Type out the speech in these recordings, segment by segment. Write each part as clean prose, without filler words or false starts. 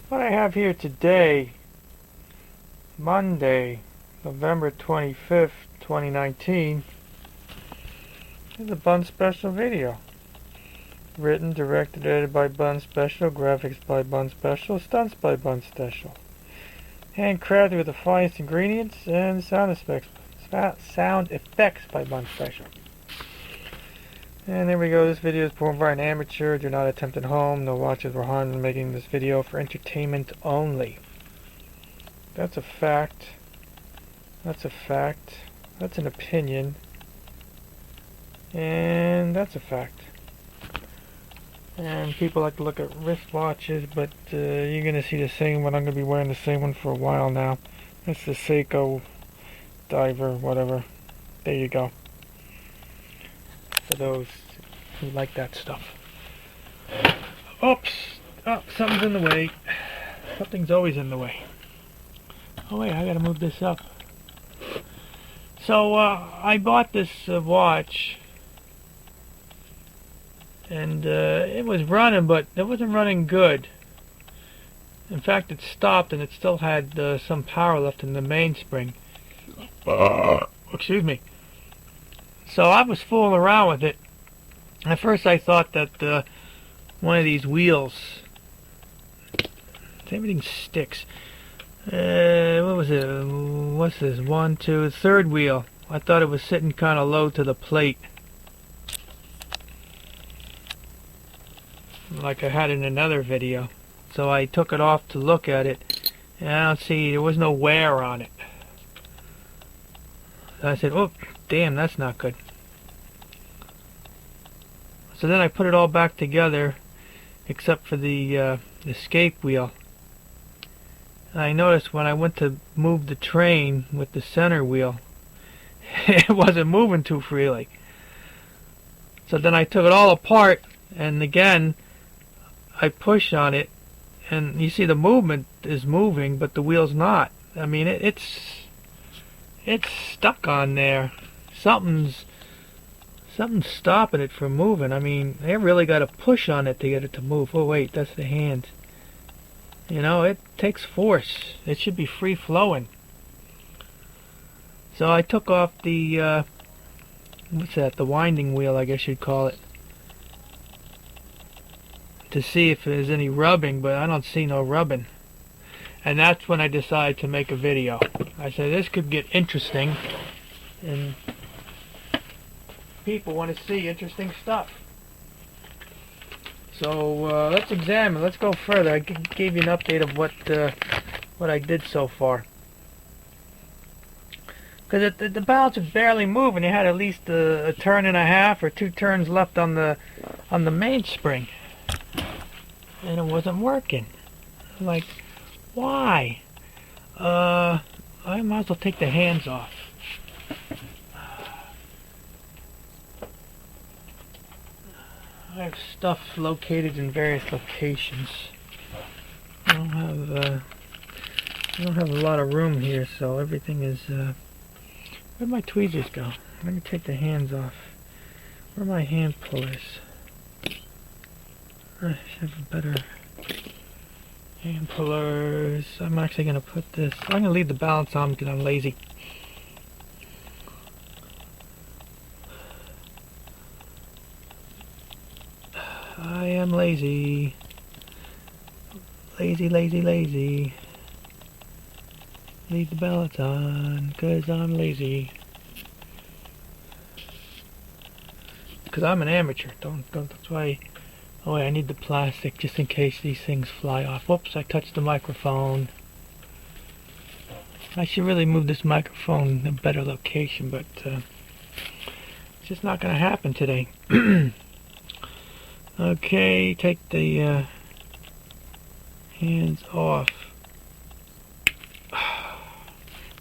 What I have here today, Monday, November 25th, 2019, is a Bunn Special video. Written, directed, edited by Bunn Special, graphics by Bunn Special, stunts by Bunn Special. Handcrafted with the finest ingredients and sound effects by Bunn Special. And there we go. This video is performed by an amateur. Do not attempt at home. No watches were harmed in making this video, for entertainment only. That's a fact. That's a fact. That's an opinion. And that's a fact. And people like to look at wristwatches, but you're going to see the same one. I'm going to be wearing the same one for a while now. It's the Seiko Diver, whatever. There you go. For those who like that stuff. Oops! Oh, something's in the way. Something's always in the way. Oh wait, I gotta move this up. So, I bought this watch. And it was running, but it wasn't running good. In fact, it stopped and it still had some power left in the mainspring. Excuse me. So I was fooling around with it. At first I thought that one of these wheels, everything sticks. What was it? What's this? One, two, third wheel. I thought it was sitting kind of low to the plate, like I had in another video. So I took it off to look at it, and I don't see, there was no wear on it. So I said, oh, damn, that's not good. So then I put it all back together, except for the escape wheel. And I noticed when I went to move the train with the center wheel, it wasn't moving too freely. So then I took it all apart, and again, I push on it, and you see the movement is moving, but the wheel's not. I mean, it's stuck on there. Something's stopping it from moving. I mean, they really got to push on it to get it to move. Oh wait, that's the hand. You know, it takes force. It should be free flowing. So I took off the what's that? The winding wheel, I guess you'd call it, to see if there's any rubbing, but I don't see no rubbing. And that's when I decided to make a video. I said this could get interesting, and people want to see interesting stuff. So let's examine. Let's go further. I gave you an update of what I did so far. Because the balance was barely moving. You had at least a turn and a half or 2 turns left on the mainspring, and it wasn't working. I'm like, why? I might as well take the hands off. I have stuff located in various locations. I don't have a lot of room here, so everything is. Where'd my tweezers go? Let me take the hands off. Where are my hand pullers? I should have a better hand pullers. I'm actually gonna put this. I'm gonna leave the balance on because I'm lazy. I am lazy. Lazy, lazy, lazy. Leave the balance on, cause I'm lazy. Cause I'm an amateur. Don't. That's why. Oh wait, I need the plastic just in case these things fly off. Whoops! I touched the microphone. I should really move this microphone in a better location, but it's just not gonna happen today. Okay, take the hands off.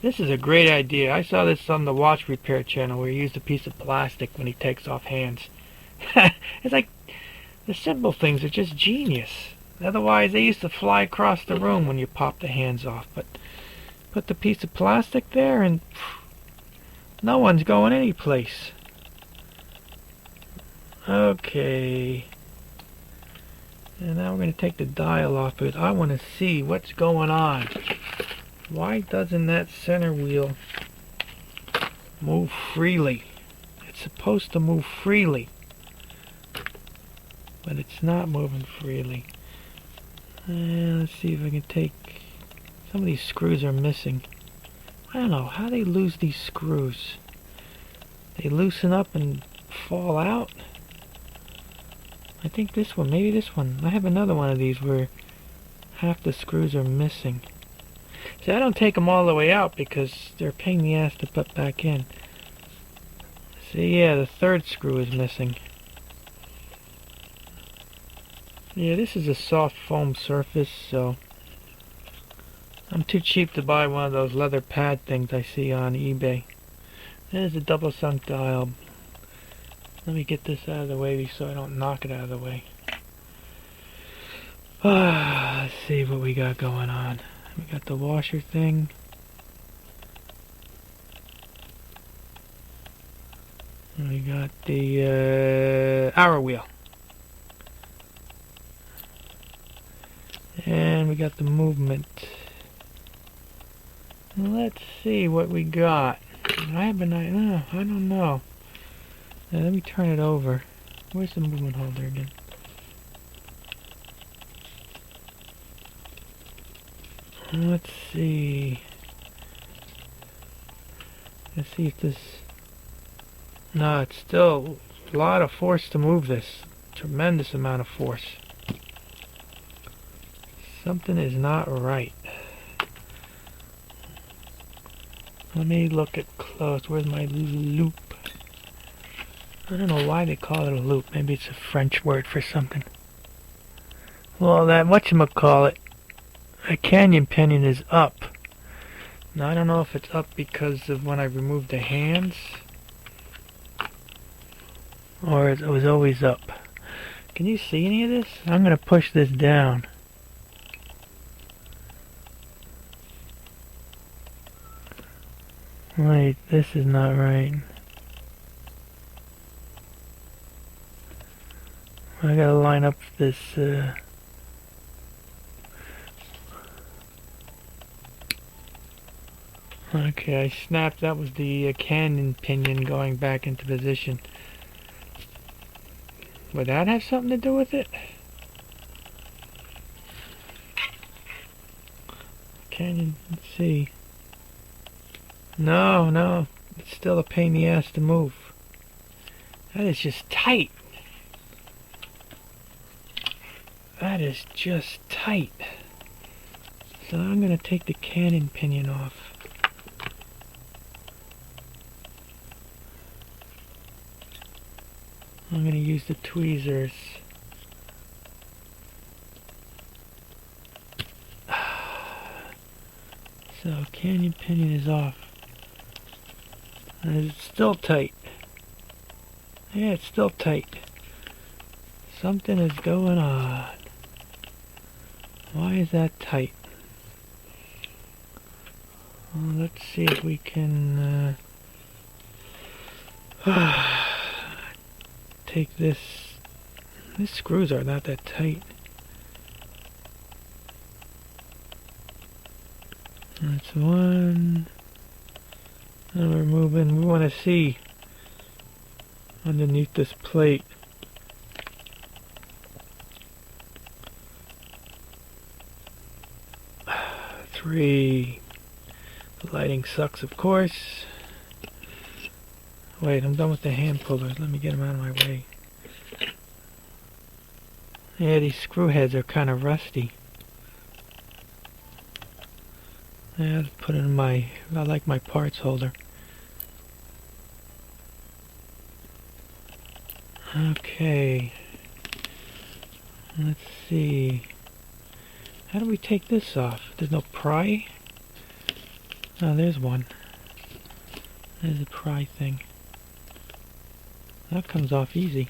This is a great idea. I saw this on the watch repair channel where he used a piece of plastic when he takes off hands. It's like the simple things are just genius. Otherwise, they used to fly across the room when you pop the hands off. But put the piece of plastic there and no one's going any place. Okay. And now we're going to take the dial off it. I want to see what's going on. Why doesn't that center wheel move freely? It's supposed to move freely, but it's not moving freely. And let's see if I can take... Some of these screws are missing. I don't know how they lose these screws. They loosen up and fall out. I think this one, maybe this one. I have another one of these where half the screws are missing. See, I don't take them all the way out because they're a pain in the ass to put back in. See, yeah, the third screw is missing. Yeah, this is a soft foam surface, so I'm too cheap to buy one of those leather pad things I see on eBay. There's a double sunk dial. Let me get this out of the way so I don't knock it out of the way. Let's see what we got going on. We got the washer thing. And we got the hour wheel. And we got the movement. Let's see what we got. I don't know. Now, let me turn it over. Where's the movement holder again? Let's see. Let's see if this... No, it's still a lot of force to move this. Tremendous amount of force. Something is not right. Let me look at close. Where's my loop? I don't know why they call it a loop. Maybe it's a French word for something. Well, that whatchamacallit, a canyon pinion is up. Now, I don't know if it's up because of when I removed the hands, or it was always up. Can you see any of this? I'm going to push this down. Wait, this is not right. I gotta line up this, Okay, I snapped. That was the cannon pinion going back into position. Would that have something to do with it? Canyon, let's see. No, it's still a pain in the ass to move. That is just tight. That is just tight. So I'm going to take the cannon pinion off. I'm going to use the tweezers. So canyon pinion is off. And it's still tight. Yeah, it's still tight. Something is going on. Why is that tight? Well, let's see if we can take this. These screws are not that tight. That's one. And we're moving. We want to see underneath this plate. Three. The lighting sucks, of course. Wait, I'm done with the hand pullers. Let me get them out of my way. Yeah, these screw heads are kind of rusty. Yeah, I'll put it in I like my parts holder. Okay. Let's see. How do we take this off? There's no pry? Oh, there's one. There's a pry thing. That comes off easy.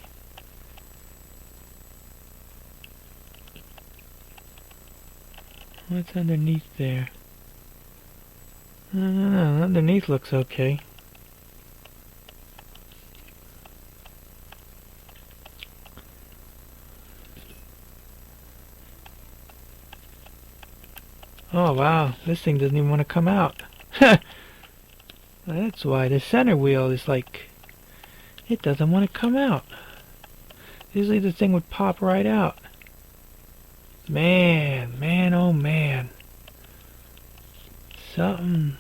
What's underneath there? No, underneath looks okay. Oh wow, this thing doesn't even want to come out. That's why the center wheel is like, it doesn't want to come out. Usually the thing would pop right out. Man, oh man. Something.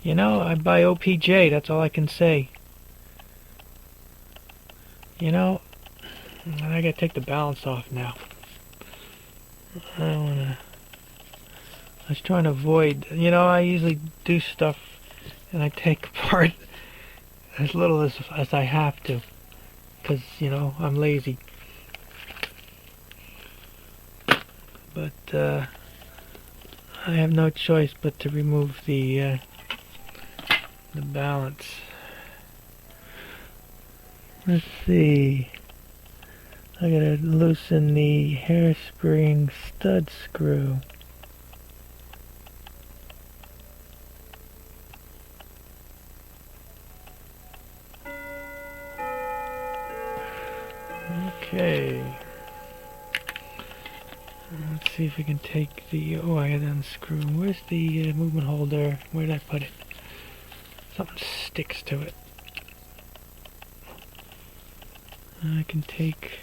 You know, I buy OPJ, that's all I can say. You know, I gotta take the balance off now. I don't wanna... I was trying to avoid... You know, I usually do stuff and I take apart as little as I have to. Because, you know, I'm lazy. But, I have no choice but to remove the balance. Let's see. I gotta loosen the hairspring stud screw. Okay. Let's see if we can take the... Oh, I gotta unscrew. Where's the movement holder? Where did I put it? Something sticks to it. I can take...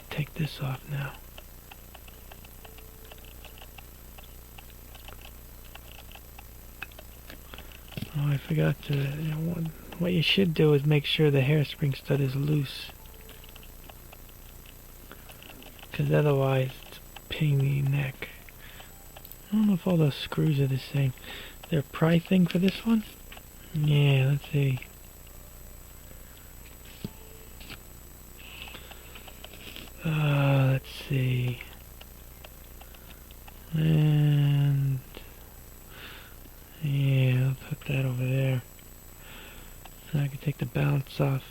take this off now. Oh, I forgot to... what you should do is make sure the hairspring stud is loose. Because otherwise it's a pain in the neck. I don't know if all those screws are the same. Is there a pry thing for this one? Yeah, let's see. Let's see. And... yeah, I'll put that over there. So I can take the balance off.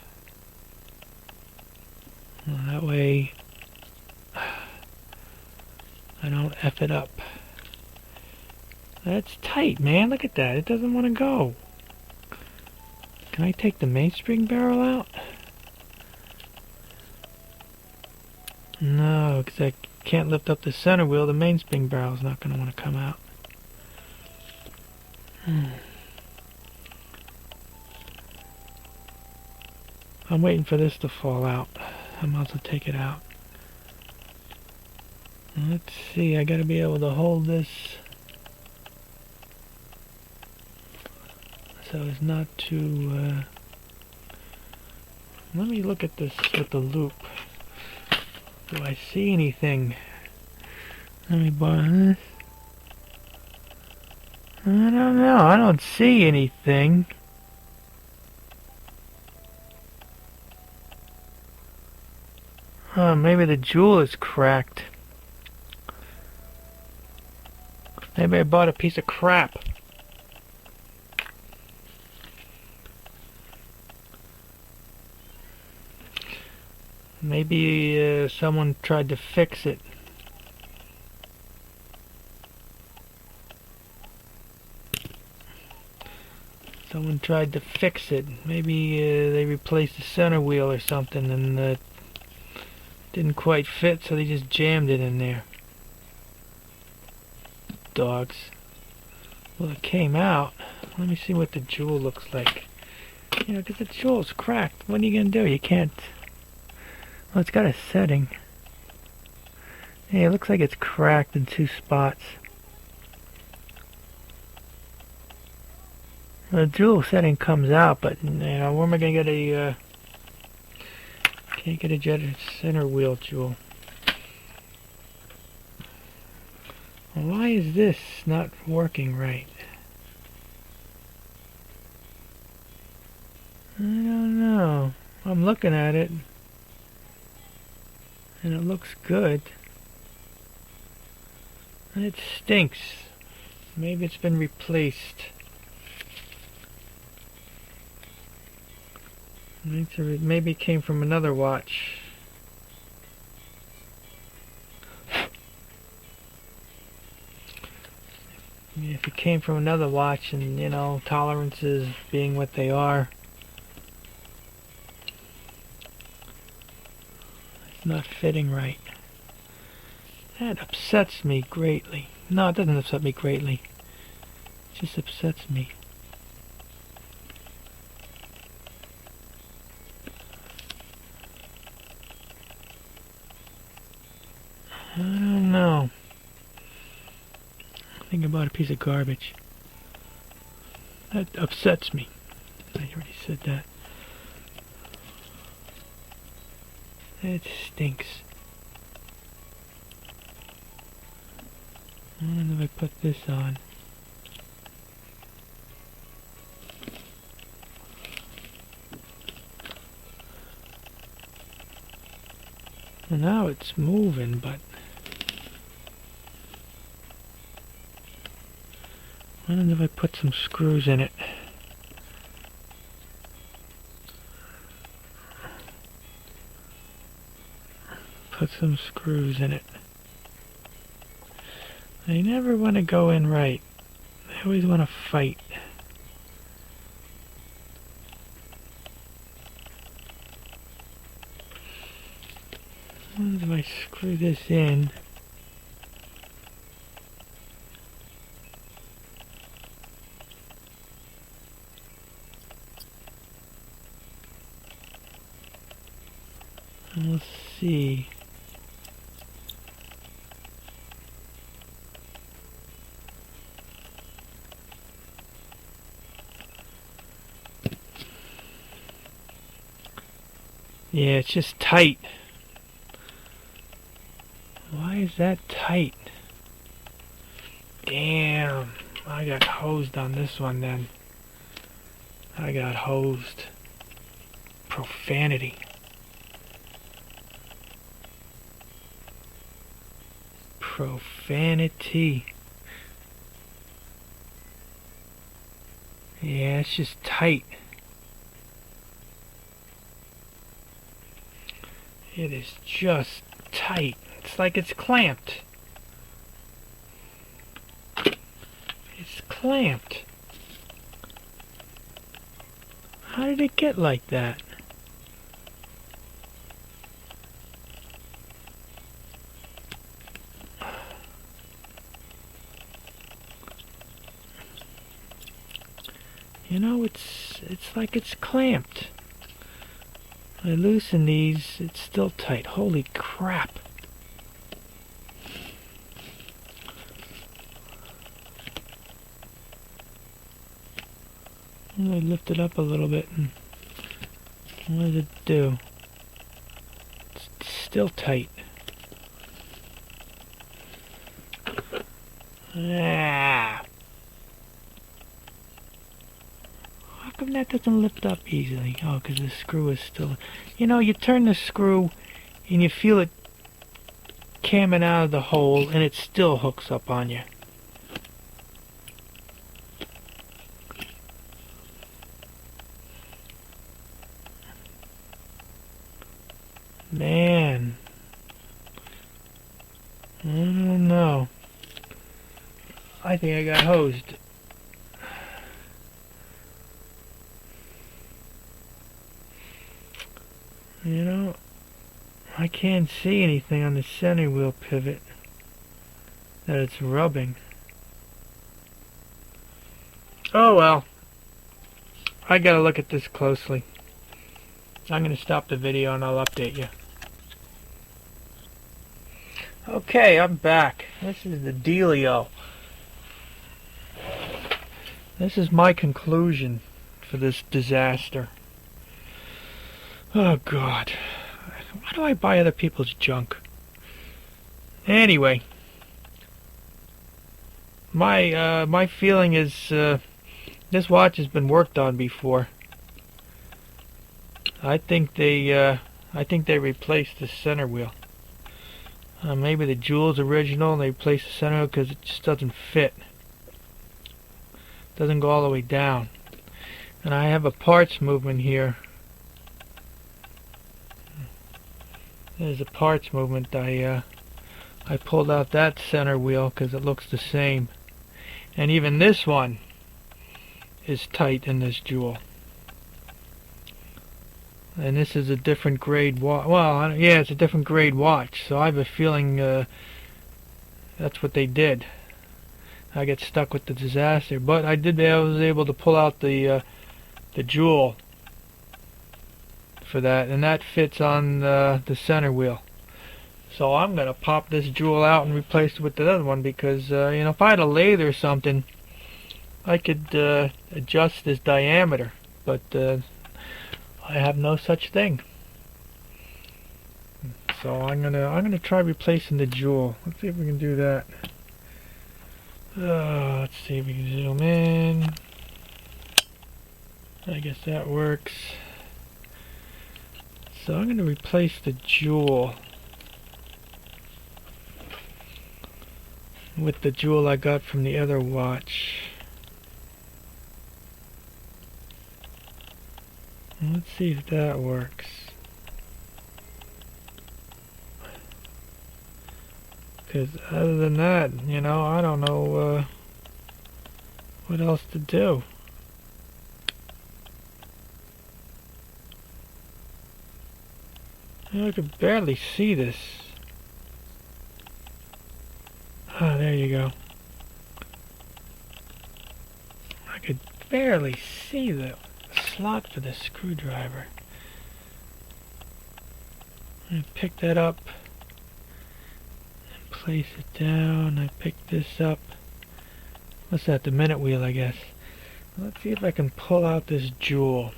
Well, that way I don't F it up. That's tight, man. Look at that. It doesn't want to go. Can I take the mainspring barrel out? No, because I can't lift up the center wheel. The mainspring barrel is not going to want to come out. I'm waiting for this to fall out. I might as well take it out. Let's see, I gotta be able to hold this so as not to... let me look at this with the loop. Do I see anything? Let me borrow this. I don't know, I don't see anything. Maybe the jewel is cracked. Maybe I bought a piece of crap. Maybe someone tried to fix it. Someone tried to fix it. Maybe they replaced the center wheel or something and didn't quite fit, so they just jammed it in there. Dogs. Well, it came out. Let me see what the jewel looks like. You know, because the jewel's cracked. What are you going to do? You can't... Well, it's got a setting. Yeah, it looks like it's cracked in 2 spots. The jewel setting comes out, but, you know, where am I going to get a... can't get a jet center wheel jewel. Why is this not working right? I don't know. I'm looking at it and it looks good. And it stinks. Maybe it's been replaced. Maybe it came from another watch. If it came from another watch and, you know, tolerances being what they are, it's not fitting right. That upsets me greatly. No, it doesn't upset me greatly. It just upsets me. I don't know. Think about a piece of garbage. That upsets me. I already said that. It stinks. I wonder if I put this on. Well, now it's moving, but I wonder if I put some screws in it. Put some screws in it. They never want to go in right. They always want to fight. I wonder if I screw this in. Let's see. Yeah, it's just tight. Why is that tight? Damn, I got hosed on this one then. I got hosed. Profanity. Profanity. Yeah, it's just tight. It is just tight. It's like it's clamped. It's clamped. How did it get like that? You know, it's like it's clamped. I loosen these, it's still tight. Holy crap. I lift it up a little bit and what does it do? It's still tight. Ah. How come that doesn't lift up easily? Oh, because the screw is still... You know, you turn the screw and you feel it coming out of the hole and it still hooks up on you. Man. I don't know. I think I got hosed. You know, I can't see anything on the center wheel pivot that it's rubbing. Oh well. I gotta look at this closely. I'm gonna stop the video and I'll update you. Okay, I'm back. This is the dealio. This is my conclusion for this disaster. Oh God. Why do I buy other people's junk? Anyway. My feeling is this watch has been worked on before. I think they replaced the center wheel. Maybe the Jewel's original and they replaced the center wheel because it just doesn't fit. Doesn't go all the way down. And I have a parts movement here. There's a parts movement. I pulled out that center wheel because it looks the same. And even this one is tight in this Jewel. and this is a different grade watch. Well, yeah, it's a different grade watch, so I have a feeling that's what they did. I get stuck with the disaster, but I was able to pull out the jewel for that, and that fits on the center wheel. So I'm gonna pop this jewel out and replace it with the other one, because you know, if I had a lathe or something, I could adjust this diameter, but I have no such thing. So I'm gonna try replacing the jewel. Let's see if we can do that. Let's see if we can zoom in. I guess that works. So I'm gonna replace the jewel with the jewel I got from the other watch. Let's see if that works. Because other than that, you know, I don't know what else to do. You know, I could barely see this. Ah, there you go. I could barely see the slot for the screwdriver. I'm going to pick that up and place it down. I pick this up. What's that? The minute wheel, I guess. Let's see if I can pull out this jewel.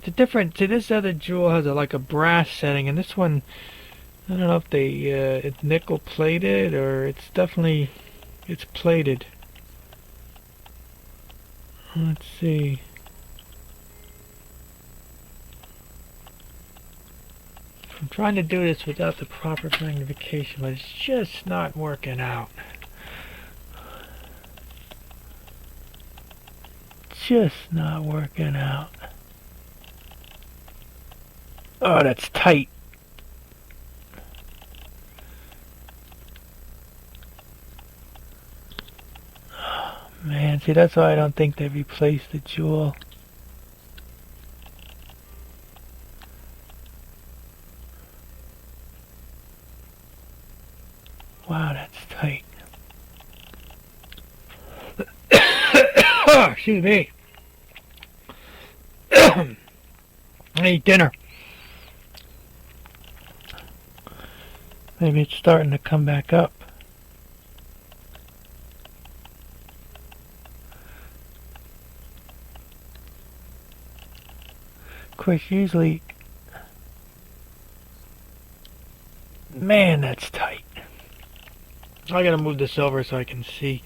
It's different. See, this other jewel has like a brass setting, and this one, I don't know if it's nickel plated, or it's plated. Let's see. I'm trying to do this without the proper magnification, but it's just not working out. Just not working out. Oh, that's tight. Oh, man, see, that's why I don't think they replaced the jewel. Wow, that's tight. Oh, excuse me. I ate dinner. Maybe it's starting to come back up. Of course, usually... Man, that's tight. I gotta move this over so I can see.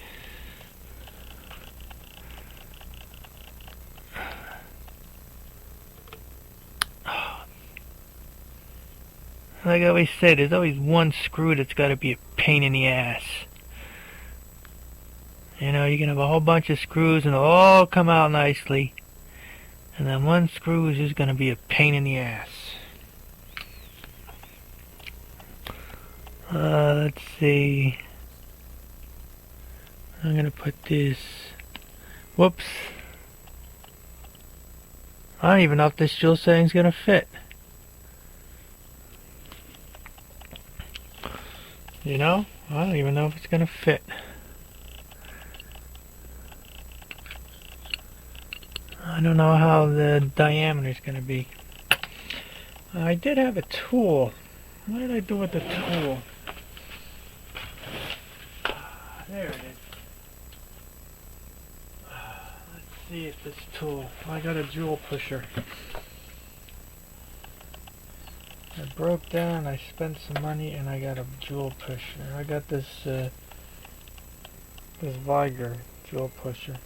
Like I always say, there's always one screw that's gotta be a pain in the ass. You know, you can have a whole bunch of screws and they'll all come out nicely. And then one screw is just gonna be a pain in the ass. Let's see. I'm gonna put this. Whoops. I don't even know if this jewel setting's gonna fit. You know, I don't even know if it's gonna fit. I don't know how the diameter's gonna be. I did have a tool. What did I do with the tool? There it is. Let's see if this tool... I got a jewel pusher. I broke down, I spent some money, and I got a jewel pusher. I got this Viger jewel pusher.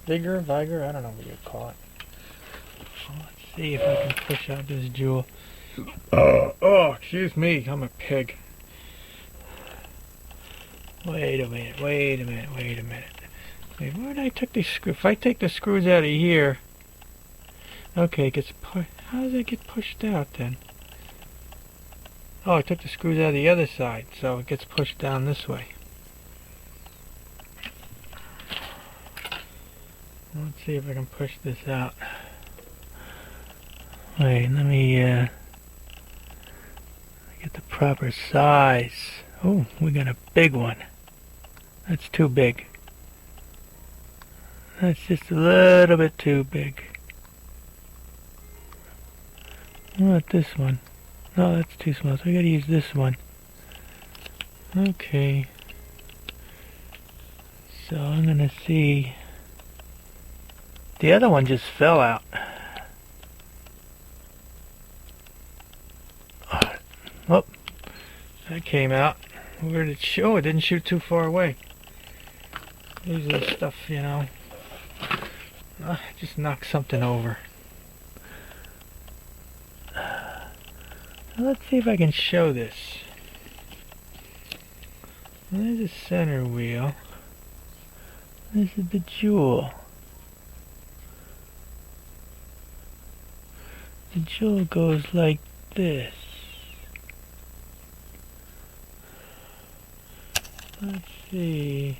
Viger? I don't know what you call it. Well, let's see if I can push out this jewel. Oh, excuse me, I'm a pig. Wait a minute. Wait, where did I take these screws? If I take the screws out of here... Okay, it gets pushed. How does it get pushed out then? Oh, I took the screws out of the other side, so it gets pushed down this way. Let's see if I can push this out. Wait, let me get the proper size. Oh, we got a big one. That's too big. That's just a little bit too big. What about this one? No, that's too small, so we gotta use this one. Okay. So I'm gonna see. The other one just fell out. Oh, that came out. Where did it show? It didn't shoot too far away. Usually stuff, you know. Just knock something over. Let's see if I can show this. There's a center wheel. This is the jewel. The jewel goes like this. Let's see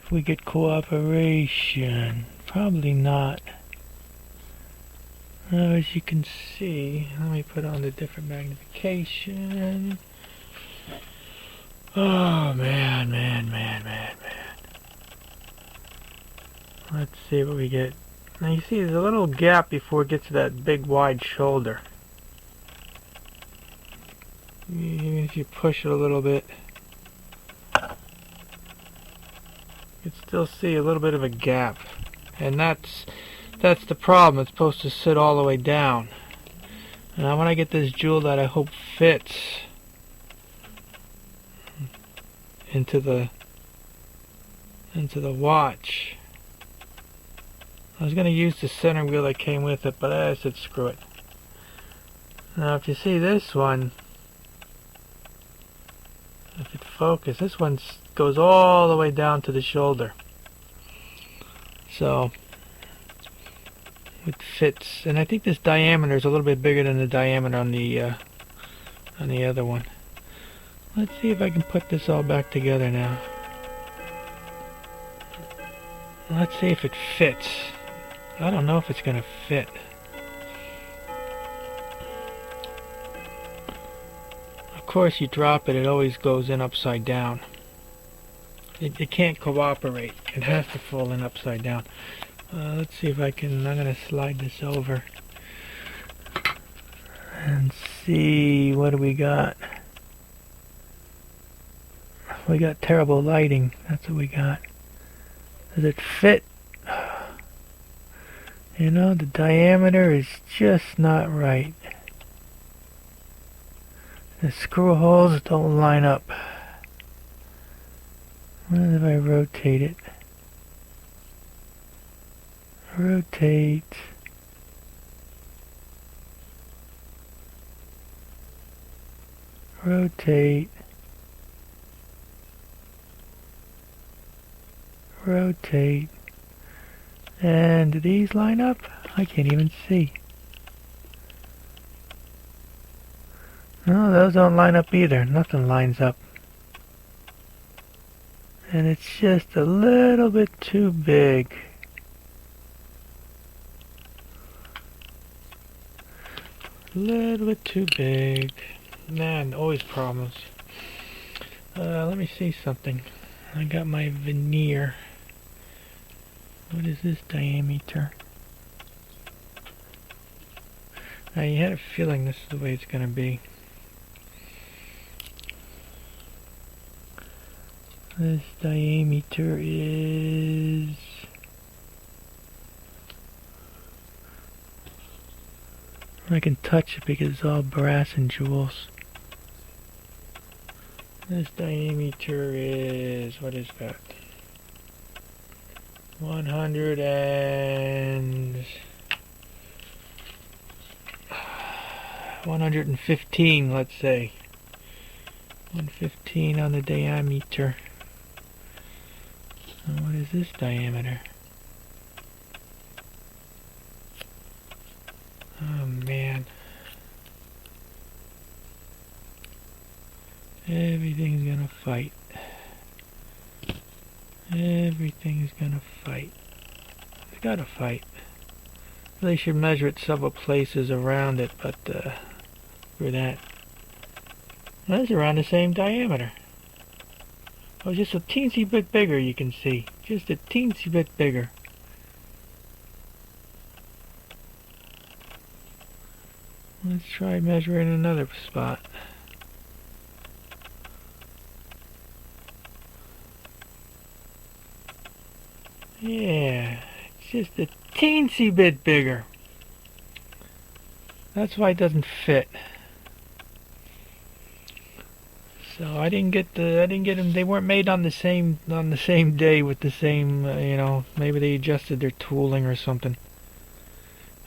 if we get cooperation. Probably not. Now, as you can see, let me put on the different magnification. Oh, man. Let's see what we get. Now you see there's a little gap before it gets to that big wide shoulder. Even if you push it a little bit, you can still see a little bit of a gap. And that's the problem. It's supposed to sit all the way down. And I want to get this jewel that I hope fits into the watch. I was going to use the center wheel that came with it, but I said screw it. Now if you see this one, if it focuses, this one goes all the way down to the shoulder. So it fits, and I think this diameter is a little bit bigger than the diameter on the other one. Let's see if I can put this all back together now. Let's see if it fits. I don't know if it's going to fit. Of course, you drop it, it always goes in upside down. It can't cooperate. It has to fall in upside down. Let's see if I can. I'm going to slide this over and see what do we got. We got terrible lighting. That's what we got. Does it fit? You know, the diameter is just not right. The screw holes don't line up. What if I rotate it? Rotate. Rotate. Rotate. And do these line up? I can't even see. No, those don't line up either. Nothing lines up. And it's just a little bit too big. A little bit too big. Man, always problems. Let me see something. I got my veneer. What is this diameter? I had a feeling this is the way it's going to be. This diameter is... I can touch it because it's all brass and jewels. This diameter is... what is that? 115, let's say. 115 on the diameter. And what is this diameter? Oh man. Everything's gonna fight. Everything's gonna fight. It's gotta fight. They should measure it several places around it, but for that. That's around the same diameter. Oh, just a teensy bit bigger, you can see. Just a teensy bit bigger. Let's try measuring another spot. Yeah, it's just a teensy bit bigger. That's why it doesn't fit. So I didn't get them. They weren't made on the same day with the same. You know, maybe they adjusted their tooling or something.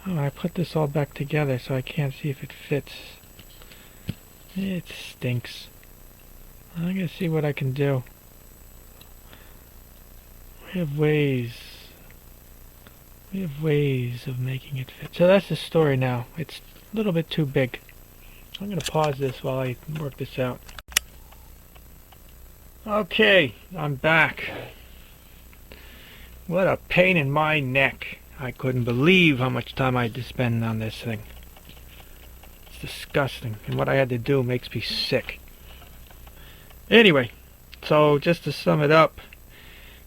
Oh, I put this all back together so I can't see if it fits. It stinks. I'm gonna see what I can do. We have ways of making it fit. So that's the story now. It's a little bit too big. I'm gonna pause this while I work this out. Okay, I'm back. What a pain in my neck. I couldn't believe how much time I had to spend on this thing. It's disgusting, and what I had to do makes me sick. Anyway, so just to sum it up,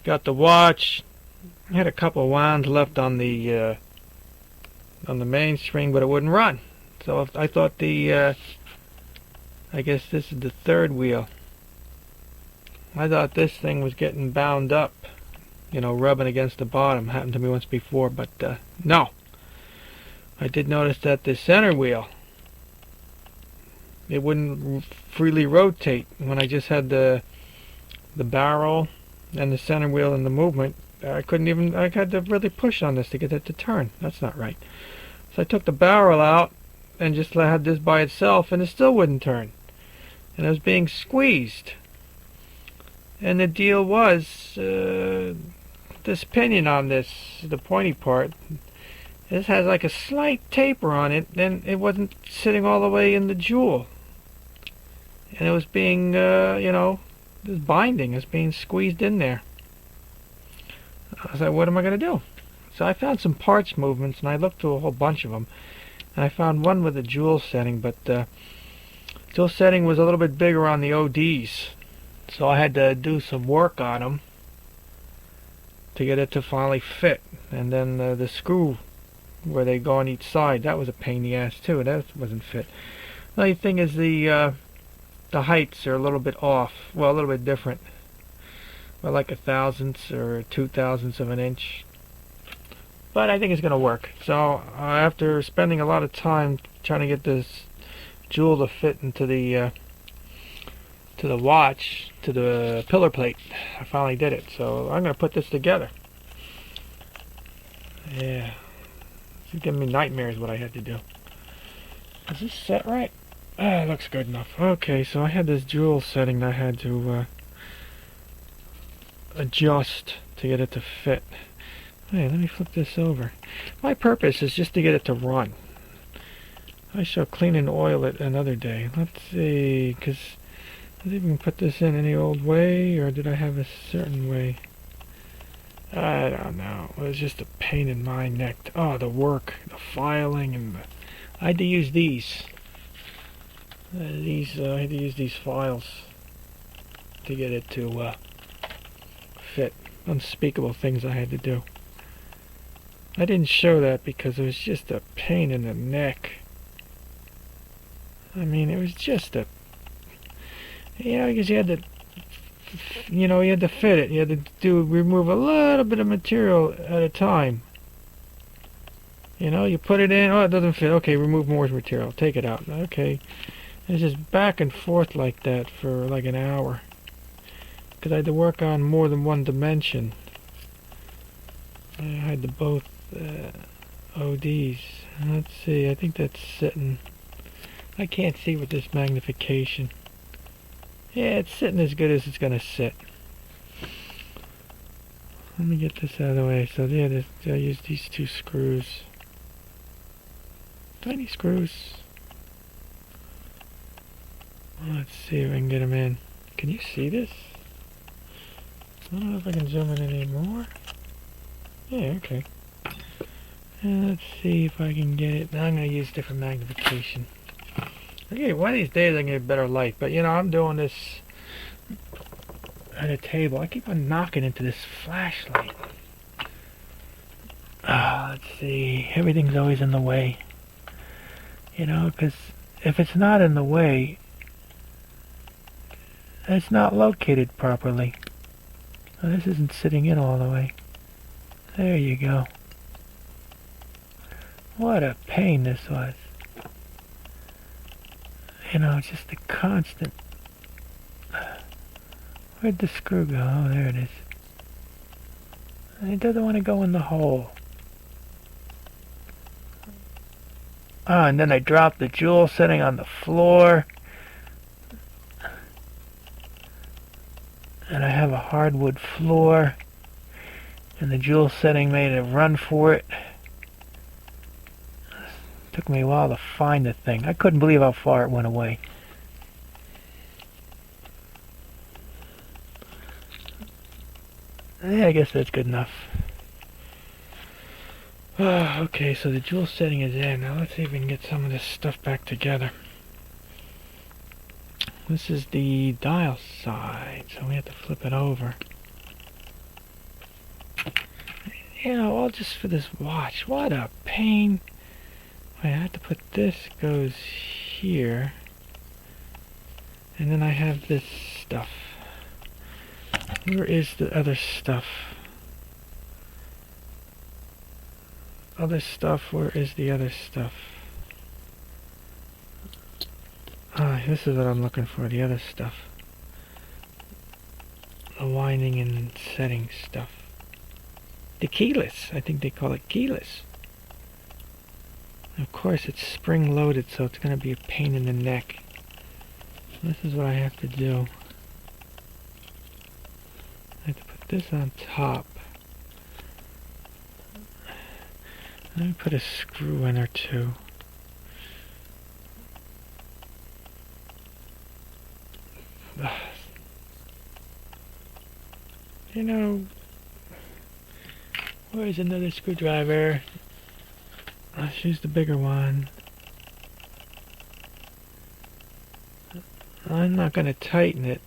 got the watch. I had a couple of wounds left on the mainspring, but it wouldn't run. So if I thought I guess this is the third wheel. I thought this thing was getting bound up, you know, rubbing against the bottom. Happened to me once before, but no. I did notice that the center wheel, it wouldn't freely rotate when I just had the barrel and the center wheel in the movement. I had to really push on this to get it to turn. That's not right. So I took the barrel out and just had this by itself, and it still wouldn't turn. And it was being squeezed. And the deal was, this pinion on this, the pointy part, this has like a slight taper on it, and it wasn't sitting all the way in the jewel. And it was being, you know, this binding is being squeezed in there. I was like, what am I going to do? So I found some parts movements, and I looked through a whole bunch of them. And I found one with a jewel setting, but jewel setting was a little bit bigger on the ODs. So I had to do some work on them to get it to finally fit. And then the screw where they go on each side, that was a pain in the ass too. That wasn't fit. The only thing is the heights are a little bit off. Well, a little bit different. Well, like 1/1000th or 2/1000ths of an inch. But I think it's going to work. So after spending a lot of time trying to get this jewel to fit into the watch, to the pillar plate, I finally did it. So I'm going to put this together. Yeah. It's giving me nightmares what I had to do. Is this set right? It looks good enough. Okay, so I had this jewel setting that I had to adjust to get it to fit. Hey, let me flip this over. My purpose is just to get it to run. I shall clean and oil it another day. Let's see, because did I even put this in any old way, or did I have a certain way? I don't know. It was just a pain in my neck. Oh, the work, the filing, and I had to use these. I had to use these files to get it to fit. Unspeakable things I had to do. I didn't show that because it was just a pain in the neck. I mean, it was just a, you know, because you had to, you know, you had to fit it. You had to remove a little bit of material at a time. You know, you put it in, oh, it doesn't fit. Okay, remove more material. Take it out. Okay. It's just back and forth like that for like an hour. Because I had to work on more than one dimension. I had the both ODs. Let's see, I think that's sitting. I can't see with this magnification. Yeah, it's sitting as good as it's going to sit. Let me get this out of the way. So yeah, I use these two screws. Tiny screws. Let's see if I can get them in. Can you see this? I don't know if I can zoom in any more. Yeah, okay. And let's see if I can get it. I'm going to use different magnification. Okay, one of these days I can get better light. But you know, I'm doing this at a table. I keep on knocking into this flashlight. Let's see. Everything's always in the way. You know, because if it's not in the way, it's not located properly. Oh, this isn't sitting in all the way. There you go. What a pain this was. You know, just a constant... Where'd the screw go? Oh, there it is. It doesn't want to go in the hole. Oh, and then I dropped the jewel setting on the floor. And I have a hardwood floor. And the jewel setting made a run for it. Took me a while to find the thing. I couldn't believe how far it went away. Yeah, I guess that's good enough. Okay, so the jewel setting is in. Now let's see if we can get some of this stuff back together. This is the dial side, so we have to flip it over. You know, all just for this watch. What a pain. I have to put this goes here. And then I have this stuff. Where is the other stuff? Other stuff, where is the other stuff? Ah, this is what I'm looking for, the other stuff. The winding and setting stuff. The keyless, I think they call it keyless. Of course it's spring loaded, so it's going to be a pain in the neck. This is what I have to do. I have to put this on top. Let me put a screw in or two. You know, where's another screwdriver? Let's use the bigger one. I'm not going to tighten it.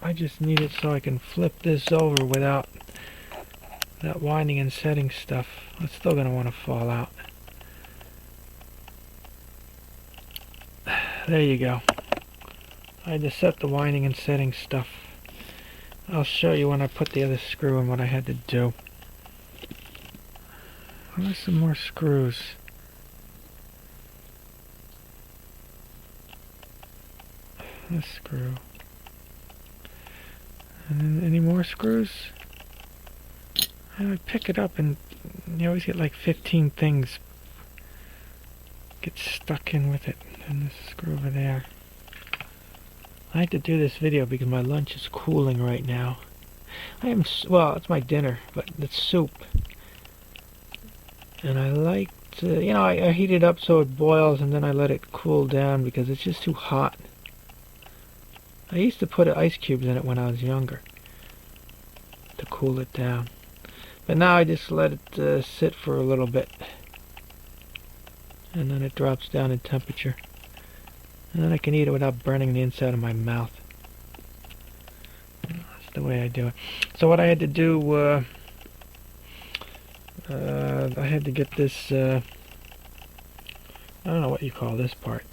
I just need it so I can flip this over without that winding and setting stuff. It's still going to want to fall out. There you go. I had to set the winding and setting stuff. I'll show you when I put the other screw in what I had to do. There's some more screws. This screw. And then any more screws? And I pick it up and you always get like 15 things get stuck in with it. And this screw over there. I had to do this video because my lunch is cooling right now. Well, it's my dinner, but it's soup. And I like to, you know, I heat it up so it boils and then I let it cool down because it's just too hot. I used to put ice cubes in it when I was younger to cool it down. But now I just let it sit for a little bit. And then it drops down in temperature. And then I can eat it without burning the inside of my mouth. That's the way I do it. So what I had to do, I had to get this, I don't know what you call this part.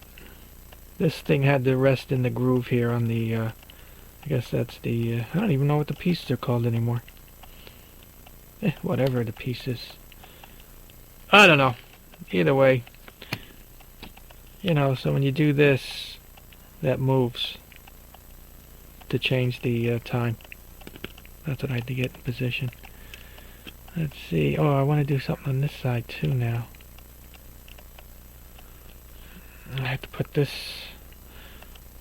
This thing had to rest in the groove here on the, I guess that's the, I don't even know what the pieces are called anymore. Whatever the piece is. I don't know. Either way. You know, so when you do this, that moves to change the time. That's what I had to get in position. Let's see. Oh, I want to do something on this side too now. I have to put this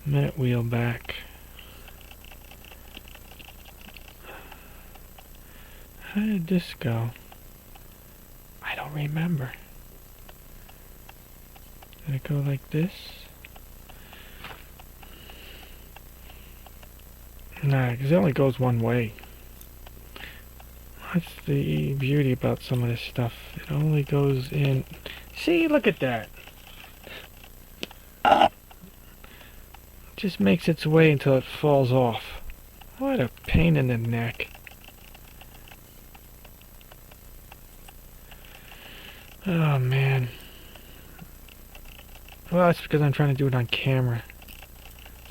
minute wheel back. How did this go? I don't remember. Did it go like this? Nah, because it only goes one way. That's the beauty about some of this stuff. It only goes in. See, look at that. It just makes its way until it falls off. What a pain in the neck. Oh man. Well, that's because I'm trying to do it on camera.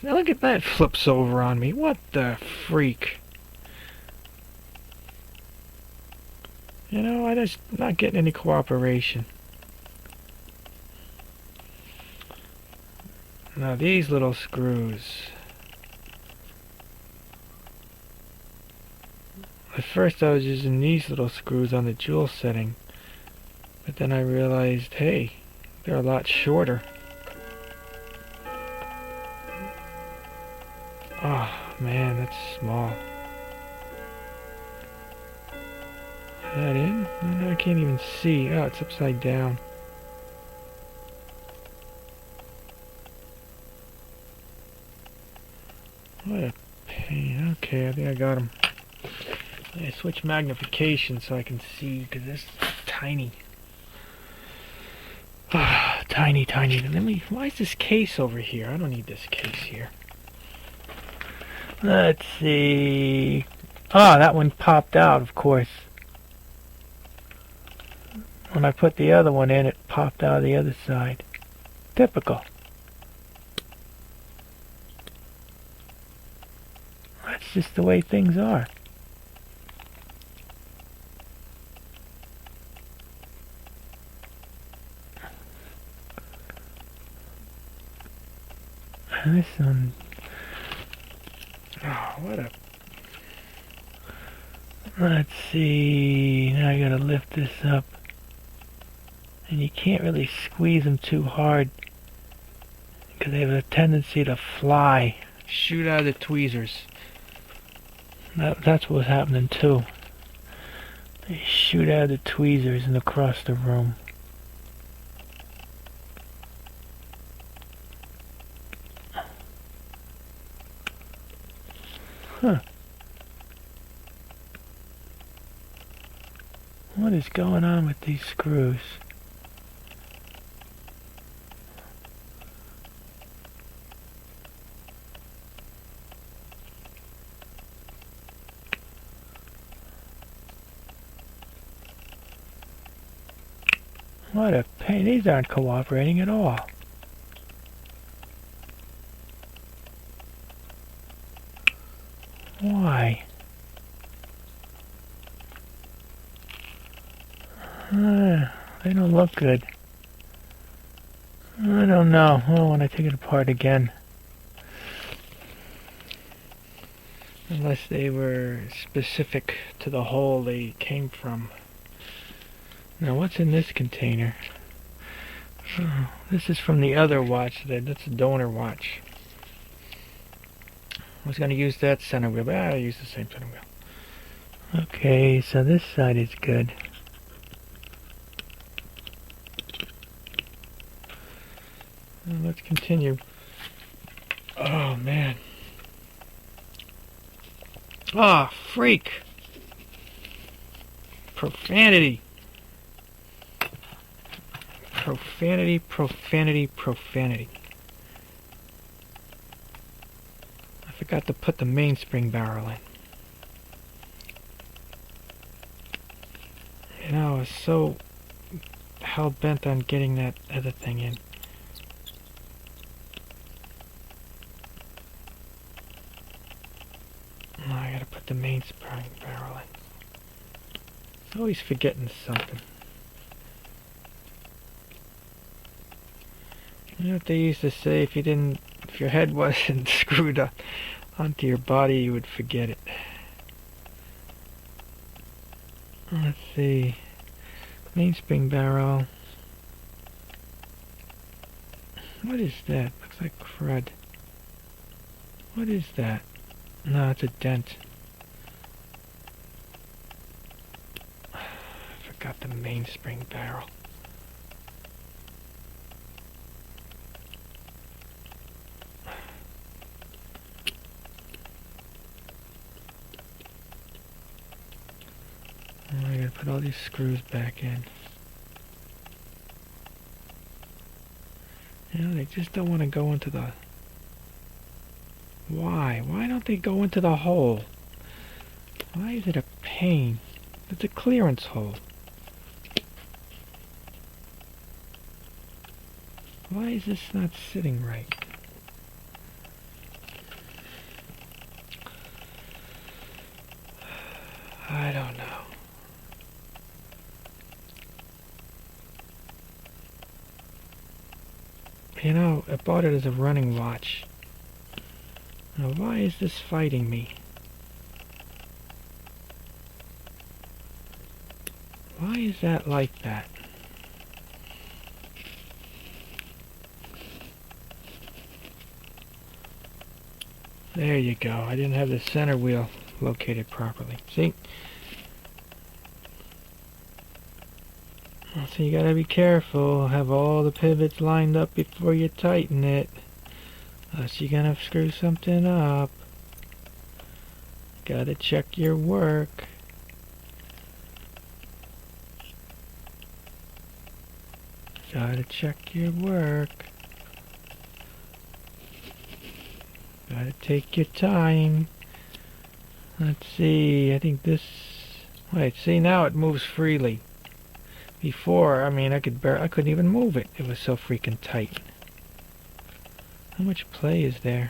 Now look at that, flips over on me. What the freak? You know, I'm just not getting any cooperation. Now these little screws. At first I was using these little screws on the jewel setting. But then I realized, hey, they're a lot shorter. Oh man, that's small. Is that in? No, I can't even see. Oh, it's upside down. What a pain. Okay, I think I got him. I switch magnification so I can see, because this is tiny. Tiny, tiny. Let me. Why is this case over here? I don't need this case here. Let's see. Ah, that one popped out, of course. When I put the other one in, it popped out of the other side. Typical. That's just the way things are. This one. Oh, what a. Let's see. Now I gotta lift this up. And you can't really squeeze them too hard, because they have a tendency to fly. Shoot out of the tweezers. That's what's happening too. They shoot out of the tweezers and across the room. Huh. What is going on with these screws? What a pain. These aren't cooperating at all. Why? They don't look good. I don't know. Well, when I take it apart again. Unless they were specific to the hole they came from. Now, what's in this container? Oh, this is from the other watch. That's a donor watch. I was going to use that center wheel, but I'll use the same center wheel. Okay, so this side is good. Well, let's continue. Oh, man. Ah, freak! Profanity. Profanity, profanity, profanity. I forgot to put the mainspring barrel in. You know, I was so hell-bent on getting that other thing in. Oh, I gotta put the mainspring barrel in. Always forgetting something. You know what they used to say, if your head wasn't screwed up onto your body, you would forget it. Let's see. Mainspring barrel. What is that? Looks like crud. What is that? No, it's a dent. I forgot the mainspring barrel. Put all these screws back in. You know, they just don't want to go into the... Why? Why don't they go into the hole? Why is it a pain? It's a clearance hole. Why is this not sitting right? I don't know. You know, I bought it as a running watch. Now, why is this fighting me? Why is that like that? There you go. I didn't have the center wheel located properly. See? So you gotta be careful. Have all the pivots lined up before you tighten it. Else you're gonna screw something up. Gotta check your work. Gotta check your work. Gotta take your time. Let's see, I think this... Wait, see, now it moves freely. Before, I mean, I couldn't even move it. It was so freaking tight. How much play is there?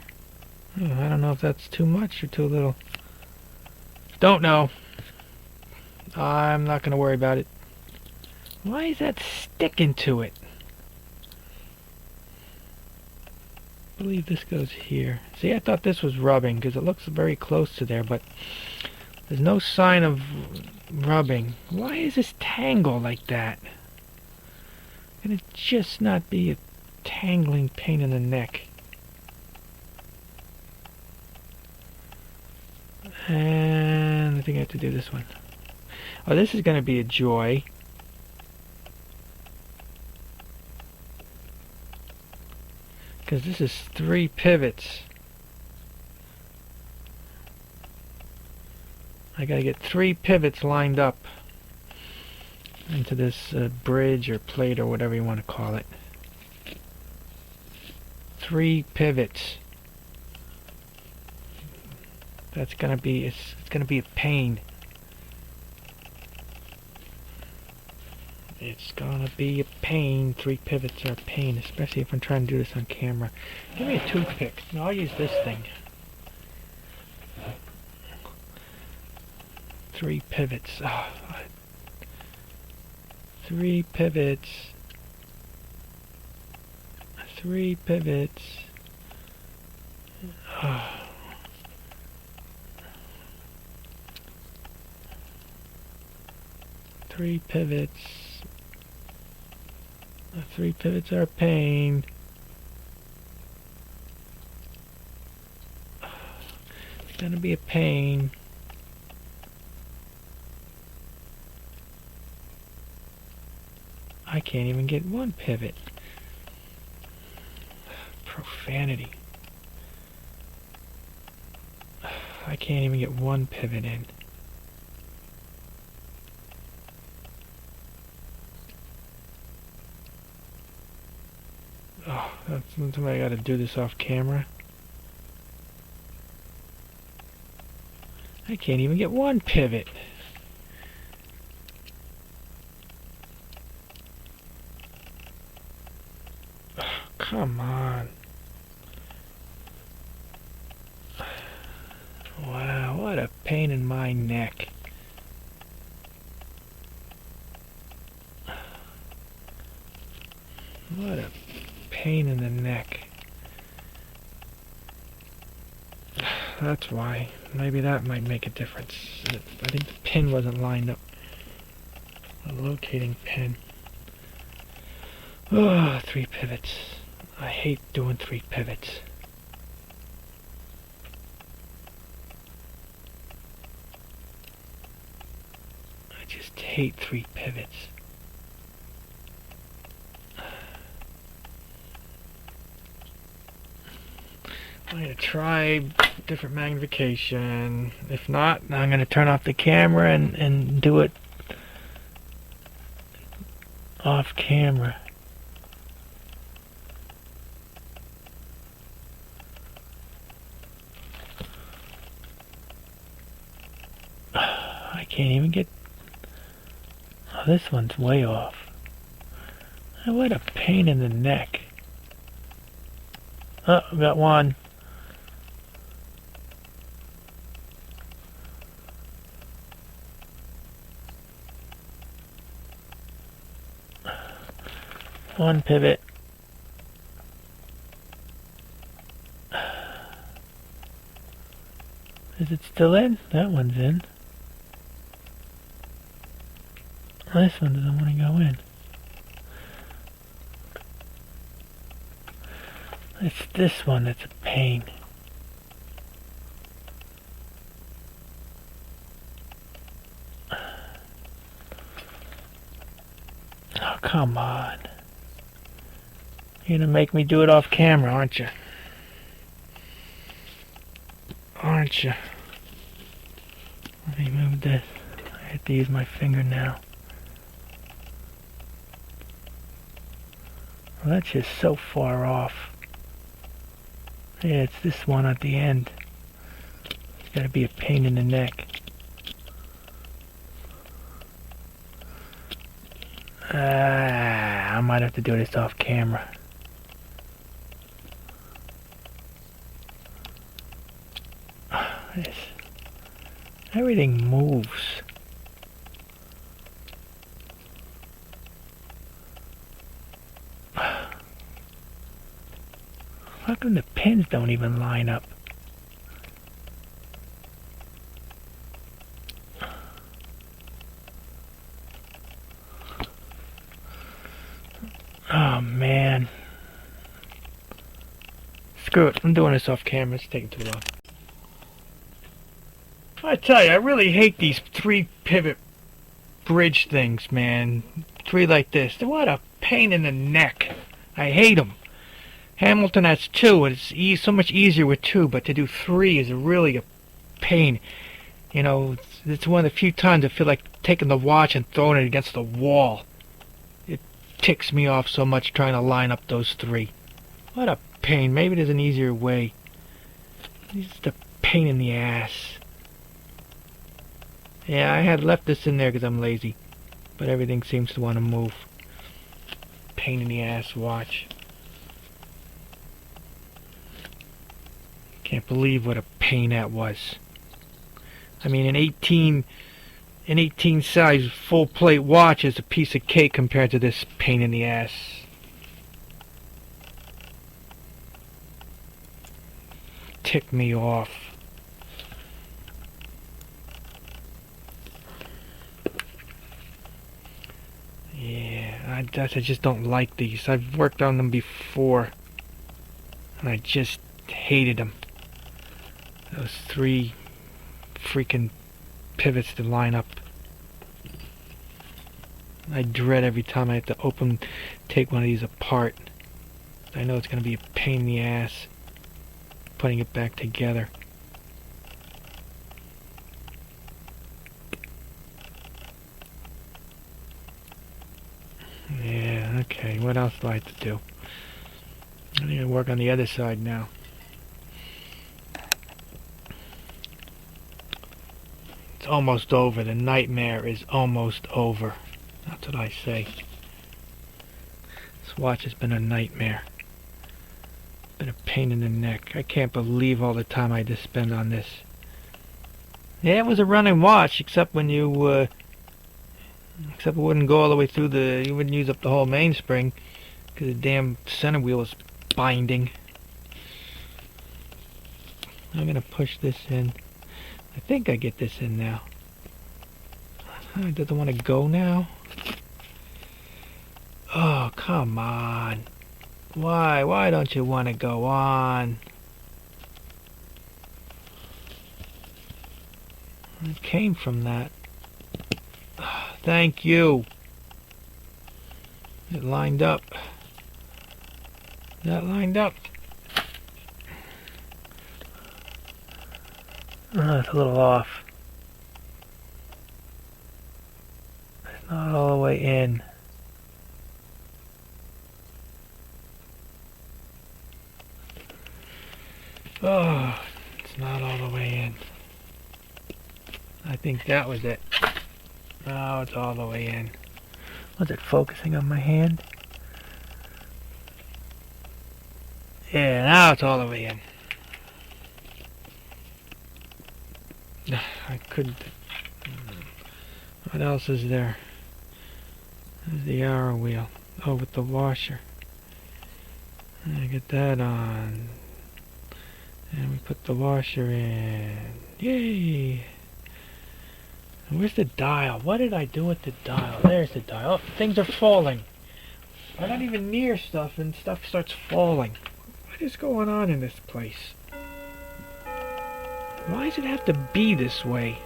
Oh, I don't know if that's too much or too little. Don't know. I'm not gonna worry about it. Why is that sticking to it? I believe this goes here. See, I thought this was rubbing because it looks very close to there, but there's no sign of rubbing. Why is this tangle like that? Can it just not be a tangling pain in the neck? And I think I have to do this one. Oh, this is going to be a joy. Because this is 3 pivots. I got to get 3 pivots lined up into this bridge or plate or whatever you want to call it. 3 pivots. That's gonna be it's gonna be a pain. It's gonna be a pain. 3 pivots are a pain, especially if I'm trying to do this on camera. Give me a toothpick. No, I'll use this thing. 3 pivots. Oh, 3 pivots. 3 pivots. Oh. 3 pivots. 3 pivots are a pain. It's gonna be a pain. I can't even get 1 pivot. Profanity. I can't even get 1 pivot in. Oh, that's somebody got to do this off camera. I can't even get 1 pivot. Oh, come on. Wow, what a pain in my neck. What a pain in the neck. That's why. Maybe that might make a difference. I think the pin wasn't lined up. A locating pin. Oh, 3 pivots. I hate doing 3 pivots. I just hate 3 pivots. I'm going to try different magnification. If not, I'm going to turn off the camera and do it off camera. I can't even get... Oh, this one's way off. What a pain in the neck. Oh, we got one. One pivot. Is it still in? That one's in. This one doesn't want to go in. It's this one that's a pain. Oh, come on. You're gonna make me do it off camera, aren't you? Aren't you? Let me move this. I have to use my finger now. Well, that's just so far off. Yeah, it's this one at the end. It's gotta be a pain in the neck. I might have to do this off camera. Everything moves. How come the pins don't even line up? Oh man. Screw it, I'm doing this off camera, it's taking too long. I tell you, I really hate these 3 pivot bridge things, man. 3 like this. What a pain in the neck. I hate them. Hamilton has 2, and it's so much easier with 2, but to do 3 is really a pain. You know, it's one of the few times I feel like taking the watch and throwing it against the wall. It ticks me off so much trying to line up those 3. What a pain. Maybe there's an easier way. It's just a pain in the ass. Yeah, I had left this in there because I'm lazy, but everything seems to want to move. Pain in the ass watch. Can't believe what a pain that was. I mean, an 18 size full plate watch is a piece of cake compared to this pain in the ass. Tick me off. Yeah, I just don't like these. I've worked on them before, and I just hated them. Those 3 freaking pivots to line up. I dread every time I have to take one of these apart. I know it's going to be a pain in the ass putting it back together. Yeah, okay, what else do I have to do? I need to work on the other side now. It's almost over. The nightmare is almost over. That's what I say. This watch has been a nightmare. Been a pain in the neck. I can't believe all the time I had to spend on this. Yeah, it was a running watch, except when you, except it wouldn't go all the way through you wouldn't use up the whole mainspring, because the damn center wheel is binding. I'm gonna push this in. I think I get this in now. It doesn't want to go now. Oh, come on. Why? Why don't you want to go on? It came from that. Thank you. It lined up. That lined up. Oh, it's a little off. It's not all the way in. Oh, it's not all the way in. I think that was it. Now it's all the way in. Was it focusing on my hand? Yeah, now it's all the way in. I couldn't. What else is there? There's the arrow wheel. Oh, with the washer. I get that on. And we put the washer in. Yay! And where's the dial? What did I do with the dial? There's the dial. Oh, things are falling. I'm not even near stuff and stuff starts falling. What is going on in this place? Why does it have to be this way?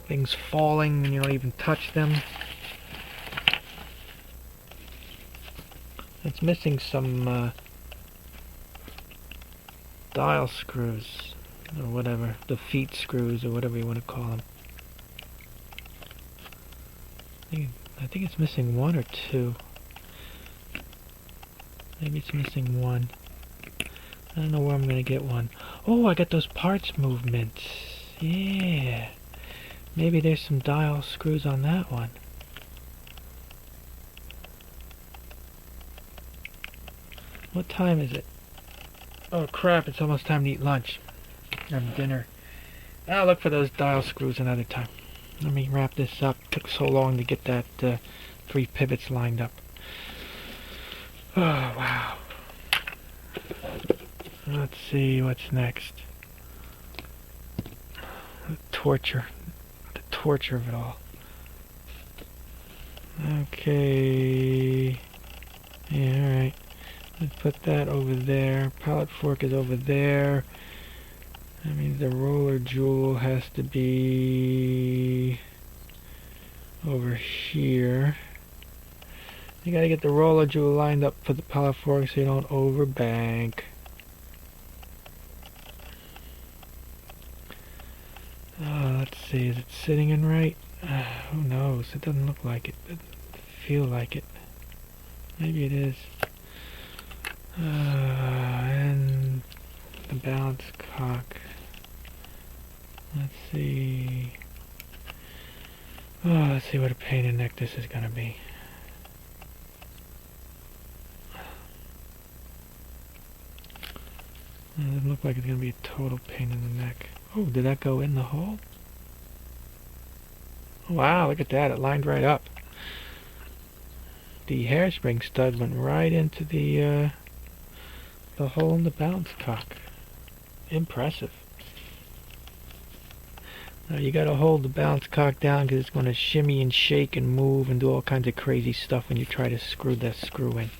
Things falling and you don't even touch them. It's missing some dial screws or whatever, the feet screws or whatever you want to call them. I think it's missing one or two. Maybe it's missing one. I don't know where I'm gonna get one. Oh, I got those parts movements. Yeah. Maybe there's some dial screws on that one. What time is it? Oh crap, it's almost time to eat lunch. Have dinner. I'll look for those dial screws another time. Let me wrap this up. It took so long to get that 3 pivots lined up. Oh, wow. Let's see what's next. The torture of it all. Okay. Yeah, alright. Let's put that over there. Pallet fork is over there. That means the roller jewel has to be over here. You gotta get the roller jewel lined up for the pallet fork so you don't overbank. Let's see, is it sitting in right? Who knows? It doesn't look like it. It doesn't feel like it. Maybe it is. And the balance cock. Let's see. Oh, let's see what a pain in the neck this is gonna be. It doesn't look like it's gonna be a total pain in the neck. Oh, did that go in the hole? Wow, look at that. It lined right up. The hairspring stud went right into the hole in the balance cock. Impressive. Now you gotta hold the balance cock down because it's going to shimmy and shake and move and do all kinds of crazy stuff when you try to screw that screw in.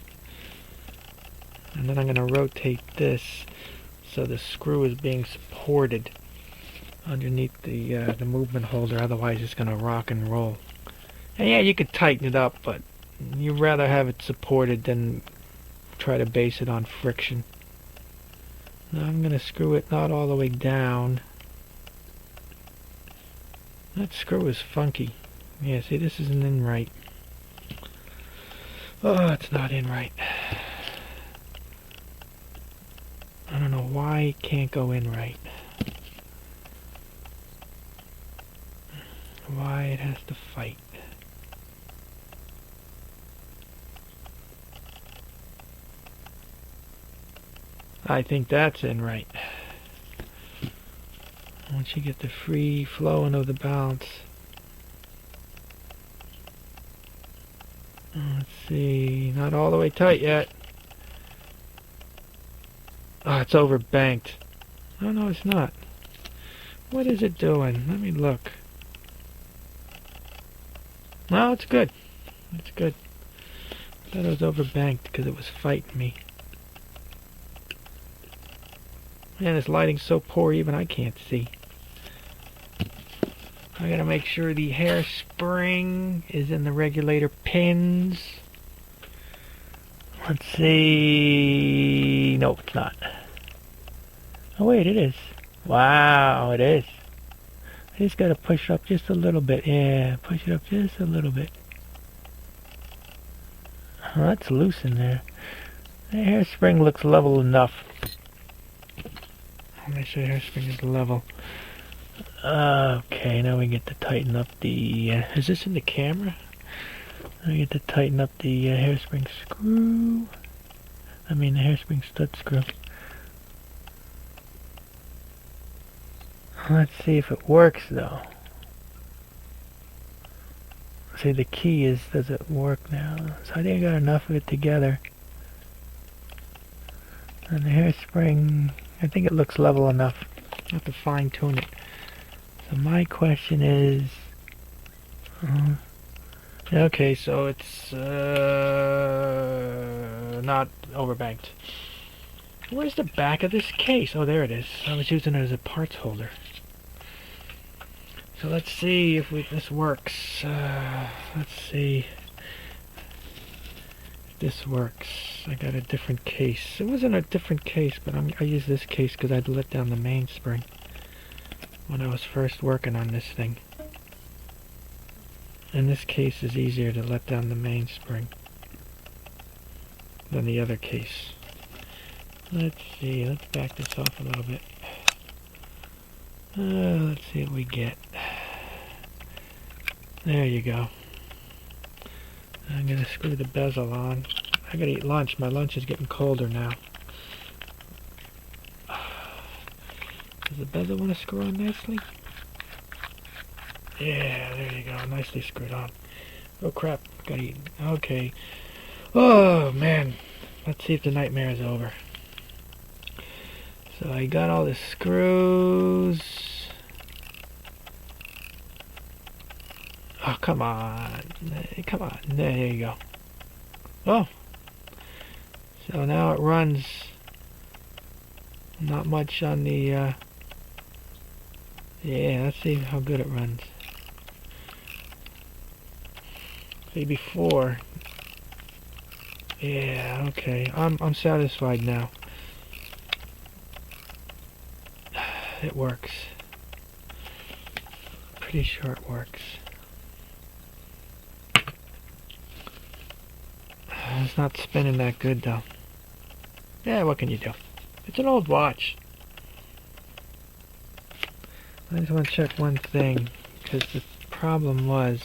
And then I'm going to rotate this so the screw is being supported underneath the movement holder, otherwise it's going to rock and roll. And yeah, you could tighten it up, but you'd rather have it supported than try to base it on friction. Now I'm going to screw it not all the way down. That screw is funky. Yeah, see, this isn't in right. Oh, it's not in right. I don't know why it can't go in right. Why it has to fight. I think that's in right. Once you get the free flowing of the balance. Let's see, not all the way tight yet. Oh, it's overbanked. Oh no, it's not. What is it doing? Let me look. No, it's good. It's good. I thought it was overbanked because it was fighting me. Man, this lighting's so poor even I can't see. I gotta make sure the hairspring is in the regulator pins. Let's see. Nope, it's not. Oh wait, it is. Wow, it is. I just gotta push up just a little bit. Yeah, push it up just a little bit. Oh, that's loose in there. The hairspring looks level enough. Let me say hairspring is level. Okay, now we get to tighten up the... is this in the camera? I get to tighten up the hairspring screw. I mean the hairspring stud screw. Let's see if it works though. See, the key is, does it work now? So I think I got enough of it together. And the hairspring, I think it looks level enough. I have to fine tune it. So my question is... okay, so it's not overbanked. Where's the back of this case? Oh, there it is. I was using it as a parts holder. So let's see if this works. Let's see if this works. I got a different case. It wasn't a different case, but I used this case because I'd let down the mainspring when I was first working on this thing. And this case is easier to let down the mainspring than the other case. Let's see. Let's back this off a little bit. Let's see what we get. There you go. I'm going to screw the bezel on. I got to eat lunch. My lunch is getting colder now. Does the bezel want to screw on nicely? Yeah, there you go. Nicely screwed on. Oh crap. Got to eat. Okay. Oh man. Let's see if the nightmare is over. So I got all the screws. Oh, come on. Come on. There you go. Oh. So now it runs. Not much on the... yeah, let's see how good it runs. See, before... yeah, okay. I'm satisfied now. It works. Pretty sure it works. It's not spinning that good though. Yeah, what can you do? It's an old watch. I just want to check one thing, because the problem was...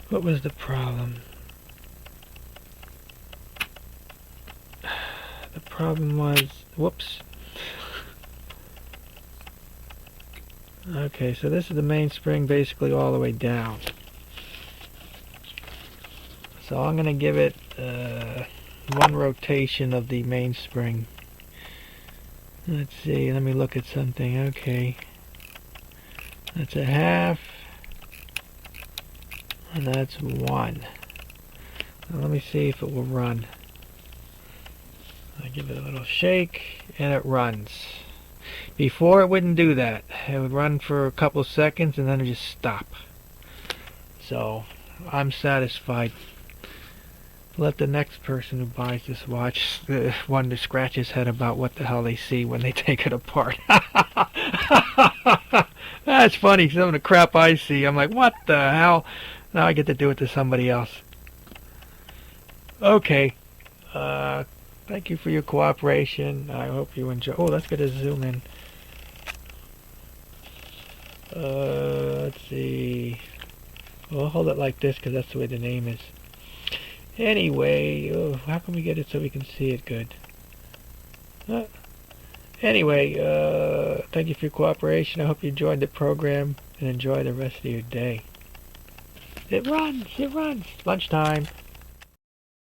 what was the problem? The problem was... whoops. Okay, so this is the mainspring basically all the way down. So I'm going to give it one rotation of the mainspring. Let's see, let me look at something. Okay. That's a half. And that's one. Now let me see if it will run. I give it a little shake and it runs. Before it wouldn't do that. It would run for a couple seconds and then it would just stop. So I'm satisfied. Let the next person who buys this watch one to scratch his head about what the hell they see when they take it apart. That's funny. Some of the crap I see, I'm like, what the hell? Now I get to do it to somebody else. Okay. Thank you for your cooperation. I hope you enjoy. Oh, let's get a zoom in. Let's see. We'll hold it like this because that's the way the name is. Anyway, oh, how can we get it so we can see it good? Anyway, thank you for your cooperation. I hope you enjoyed the program and enjoy the rest of your day. It runs, it runs. Lunchtime.